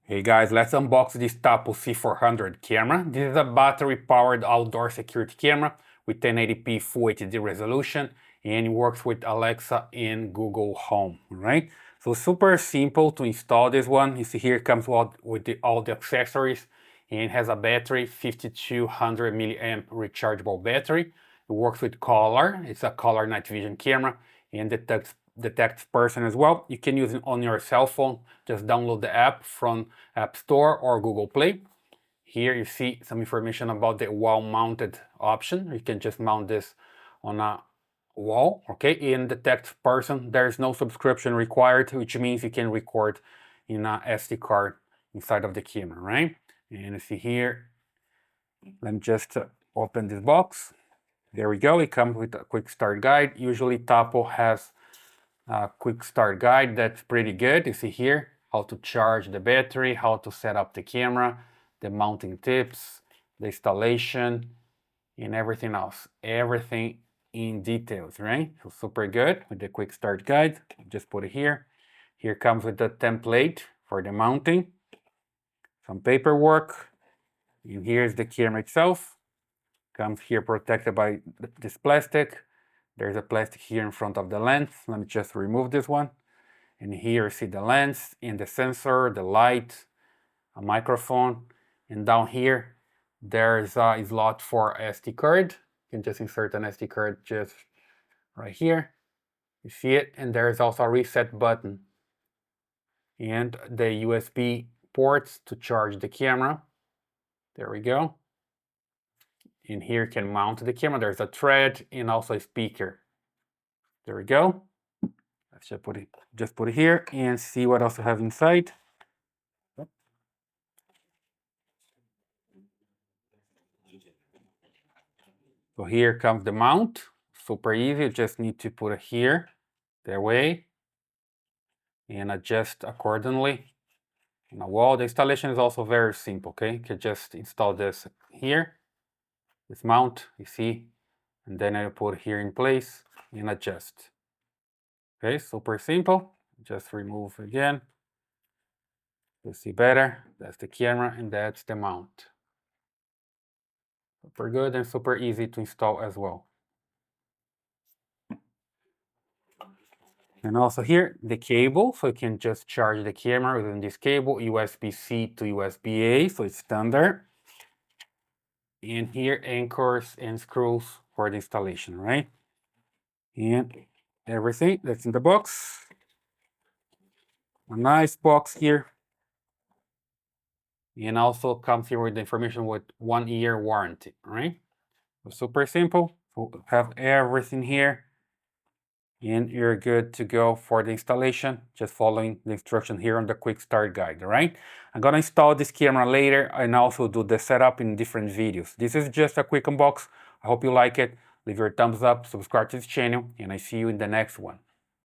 Hey guys, let's unbox this Tapo C400 camera. This is a battery-powered outdoor security camera with 1080p Full HD resolution, and it works with Alexa and Google Home, right? So super simple to install this one. You see here it comes with all the accessories, and it has a battery, 5200 milliamp rechargeable battery. It works with color. It's a color night vision camera and detects person as well. You can use it on your cell phone. Just download the app from App Store or Google Play. Here you see some information about the wall-mounted option. You can just mount this on a wall, okay? And detect person. There's no subscription required, which means you can record in a SD card inside of the camera, right? And you see here, let me just open this box. There we go. It comes with a quick start guide. Usually Tapo has a quick start guide that's pretty good. You see here how to charge the battery, how to set up the camera, the mounting tips, the installation, and everything else. Everything in details, right? So super good with the quick start guide. Just put it here. Here comes with the template for the mounting, some paperwork, and here's the camera itself. Comes here protected by this plastic. There's a plastic here in front of the lens. Let me just remove this one. And here you see the lens and the sensor, the light, a microphone. And down here, there's a slot for SD card. You can just insert an SD card just right here. You see it, and there's also a reset button. And the USB ports to charge the camera. There we go. And here you can mount the camera. There's a thread and also a speaker. There we go. Let's just put it here and see what else I have inside. So here comes the mount. Super easy. You just need to put it here, that way, and adjust accordingly. On the wall, the installation is also very simple. Okay, you can just install this here, this mount, you see, and then I put it here in place and adjust. Okay, super simple. Just remove again. You see better. That's the camera and that's the mount. Super good and super easy to install as well. And also here, the cable, so you can just charge the camera within this cable, USB-C to USB-A, so it's standard. And here, anchors and screws for the installation, right? And everything that's in the box. A nice box here. And also comes here with the information with 1 year warranty, right? So super simple. So have everything here. And you're good to go for the installation, just following the instruction here on the quick start guide, all right? I'm gonna install this camera later and also do the setup in different videos. This is just a quick unbox. I hope you like it. Leave your thumbs up, subscribe to this channel, and I see you in the next one.